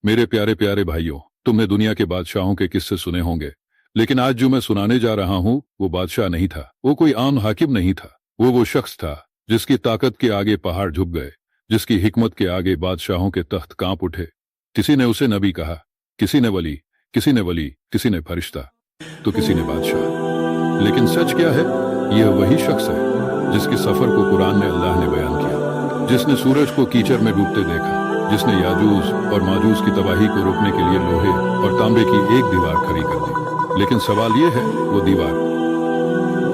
मेरे प्यारे प्यारे भाइयों, तुमने दुनिया के बादशाहों के किस्से सुने होंगे, लेकिन आज जो मैं सुनाने जा रहा हूँ वो बादशाह नहीं था, वो कोई आम हाकिम नहीं था। वो शख्स था जिसकी ताकत के आगे पहाड़ झुक गए, जिसकी हिकमत के आगे बादशाहों के तख्त कांप उठे। किसी ने उसे नबी कहा, किसी ने वली, किसी ने वली, किसी ने फरिश्ता, तो किसी ने बादशाह। लेकिन सच क्या है? यह वही शख्स है जिसके सफर को कुरान ने अल्लाह ने बयान किया, जिसने सूरज को कीचड़ में डूबते देखा, जिसने याजूज और माजूज की तबाही को रोकने के लिए लोहे और तांबे की एक दीवार खड़ी कर दी। लेकिन सवाल यह है, वो दीवार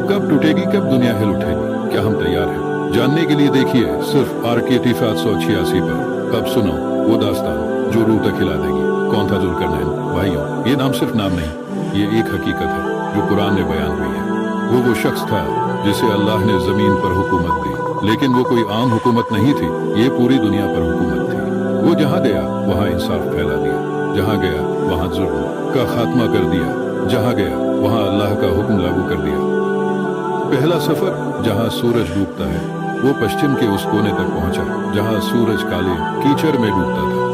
कब टूटेगी, कब दुनिया हिल उठेगी? क्या हम तैयार हैं? जानने के लिए देखिए सिर्फ RKT 786 पर। अब सुनो वो दास्तान जो रूह तक हिला देगी। कौन था जुल्करनैन? भाइयों, ये नाम सिर्फ नाम नहीं, ये एक हकीकत है जो कुरान ने बयान हुई है। वो शख्स था जिसे अल्लाह ने जमीन पर हुकूमत दी, लेकिन वो कोई आम हुकूमत नहीं थी, ये पूरी दुनिया पर हुकूमत थी। वो जहां गया वहां इंसाफ फैला दिया, जहां गया वहां जुल्म का खात्मा कर दिया, जहां गया वहां अल्लाह का हुक्म लागू कर दिया। पहला सफर जहां सूरज डूबता है, वो पश्चिम के उस कोने तक पहुंचा जहां सूरज काले कीचड़ में डूबता था।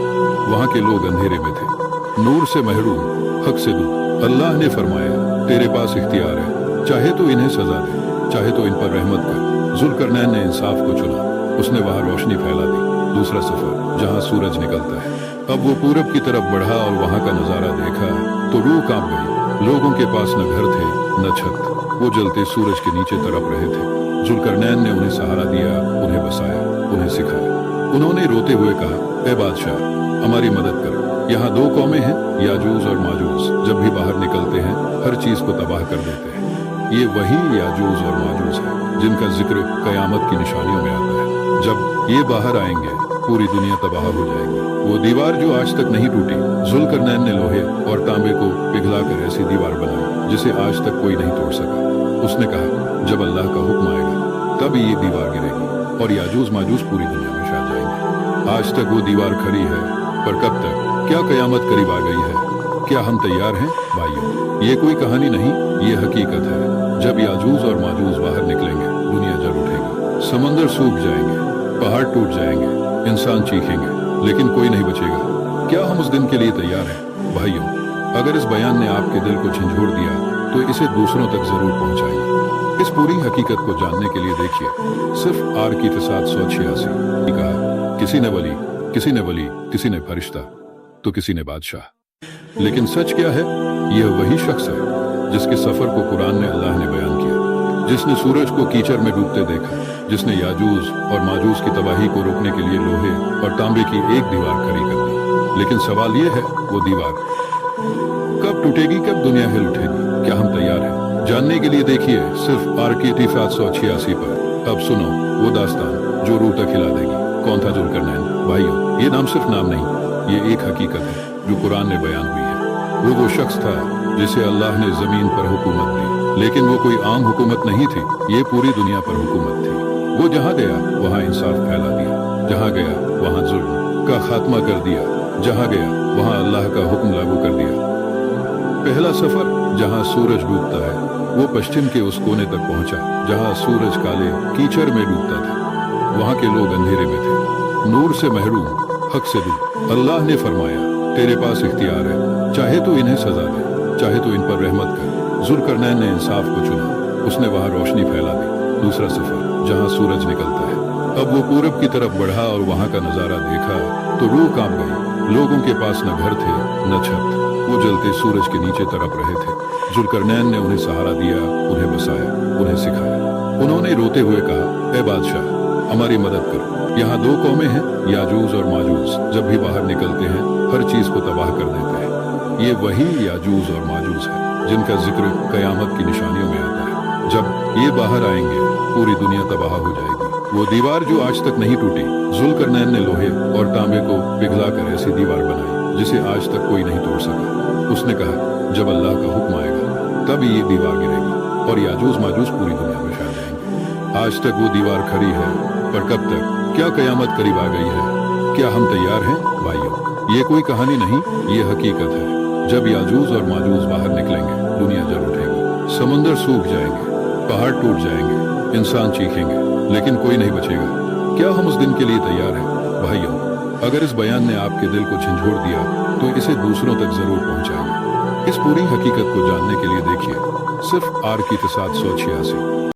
वहां के लोग अंधेरे में थे, नूर से महरूम, हक से दूर। अल्लाह ने फरमाया, तेरे पास इख्तियार है, चाहे तो इन्हें सजा दे, चाहे तो इन पर रहमत कर। जुल्करनैन ने इंसाफ को चुना, उसने वहां रोशनी फैला दी। दूसरा सफर जहां सूरज निकलता है। अब वो पूरब की तरफ बढ़ा और वहां का नजारा देखा तो रूह कांप गई। लोगों के पास न घर थे न छत, वो जलते सूरज के नीचे तड़प रहे थे। जुल्करनैन ने उन्हें सहारा दिया, उन्हें बसाया, उन्हें सिखाया। उन्होंने रोते हुए कहा, ए बादशाह, हमारी मदद कर। यहाँ दो कौमें हैं, याजूज और माजूज। जब भी बाहर निकलते हैं हर चीज को तबाह कर देते हैं। ये वही याजूज और माजूज है जिनका जिक्र कयामत की निशानियों में आता है। जब ये बाहर आएंगे पूरी दुनिया तबाह हो जाएगी। वो दीवार जो आज तक नहीं टूटी, जुल्करनैन ने लोहे और तांबे को पिघलाकर ऐसी दीवार बनाई जिसे आज तक कोई नहीं तोड़ सका। उसने कहा, जब अल्लाह का हुक्म आएगा तब ये दीवार गिरेगी और याजूज माजूज पूरी दुनिया में छा जाएंगे। आज तक वो दीवार खड़ी है, पर कब तक? क्या कयामत करीब आ गई है? क्या हम तैयार हैं? भाइयों, ये कोई कहानी नहीं, ये हकीकत है। जब याजूज और माजूज बाहर निकलेंगे दुनिया जल उठेगी, समंदर सूख जाएंगे, पहाड़ टूट जाएंगे, इंसान चीखेंगे, लेकिन कोई नहीं बचेगा। क्या हम उस दिन के लिए तैयार हैं? भाइयों, अगर इस बयान ने आपके दिल को झंझोड़ दिया तो इसे दूसरों तक जरूर पहुंचाइए। इस पूरी हकीकत को जानने के लिए देखिए सिर्फ RKT 786। कहा, किसी ने वली, किसी ने वली, किसी ने फरिश्ता, तो किसी ने बादशाह। लेकिन सच क्या है? यह वही शख्स है जिसके सफर को कुरान ने अल्लाह ने बयान किया, जिसने सूरज को कीचड़ में डूबते देखा, जिसने याजूज और माजूज की तबाही को रोकने के लिए लोहे और तांबे की एक दीवार खड़ी कर दी। लेकिन सवाल यह है, वो दीवार कब टूटेगी, कब दुनिया हिल उठेगी? क्या हम तैयार हैं? जानने के लिए देखिए सिर्फ RKT 786 पर। अब सुनो वो दास्तान जो रूह तक हिला देगी। कौन था जुल्करनैन? भाइयों, ये नाम सिर्फ नाम नहीं, ये एक हकीकत है जो कुरान ने बयान हुई है। वो शख्स था जिसे अल्लाह ने जमीन पर हुकूमत दी, लेकिन वो कोई आम हुकूमत नहीं थी, ये पूरी दुनिया पर हुकूमत थी। वो जहां गया वहां इंसाफ फैला दिया, जहां गया वहां जुल्म का खात्मा कर दिया, जहां गया वहां अल्लाह का हुक्म लागू कर दिया। पहला सफर जहां सूरज डूबता है, वो पश्चिम के उस कोने तक पहुंचा जहां सूरज काले कीचड़ में डूबता था। वहां के लोग अंधेरे में थे, नूर से महरूम, हक से दूर। अल्लाह ने फरमाया, तेरे पास इख्तियार है, चाहे तो इन्हें सजा दे, चाहे तो इन पर रहमत कर। जुल्करनैन ने इंसाफ को चुना, उसने वहां रोशनी फैला दी। दूसरा सफर जहां सूरज निकलता है। अब वो पूरब की तरफ बढ़ा और वहां का नजारा देखा तो रूह कांप गई। लोगों के पास न घर थे न छत, वो जलते सूरज के नीचे तड़प रहे थे। जुल्करनैन ने उन्हें सहारा दिया, उन्हें बसाया, उन्हें सिखाया। उन्होंने रोते हुए कहा, ए बादशाह, हमारी मदद कर। यहाँ दो कौमें हैं, याजूज और माजूज। जब भी बाहर निकलते हैं हर चीज को तबाह कर देते हैं। ये वही याजूज और माजूज है जिनका जिक्र कयामत की निशानियों में आता है। जब ये बाहर आएंगे पूरी दुनिया तबाह हो जाएगी। वो दीवार जो आज तक नहीं टूटी, जुल्करनैन ने लोहे और तांबे को पिघलाकर ऐसी दीवार बनाई जिसे आज तक कोई नहीं तोड़ सका। उसने कहा, जब अल्लाह का हुक्म आएगा तब ये दीवार गिरेगी और याजूज माजूज पूरी दुनिया में छा जाएंगे। आज तक वो दीवार खड़ी है, पर कब तक? क्या कयामत करीब आ गई है? क्या हम तैयार हैं? भाइयों, ये कोई कहानी नहीं, ये हकीकत है। जब याजूज और माजूज बाहर निकलेंगे दुनिया जल उठेगी, समंदर सूख जाएंगे, पहाड़ टूट जाएंगे, इंसान चीखेंगे, लेकिन कोई नहीं बचेगा। क्या हम उस दिन के लिए तैयार हैं? भाइयों, अगर इस बयान ने आपके दिल को झंझोड़ दिया तो इसे दूसरों तक जरूर पहुंचाइए। इस पूरी हकीकत को जानने के लिए देखिए सिर्फ आर की 786।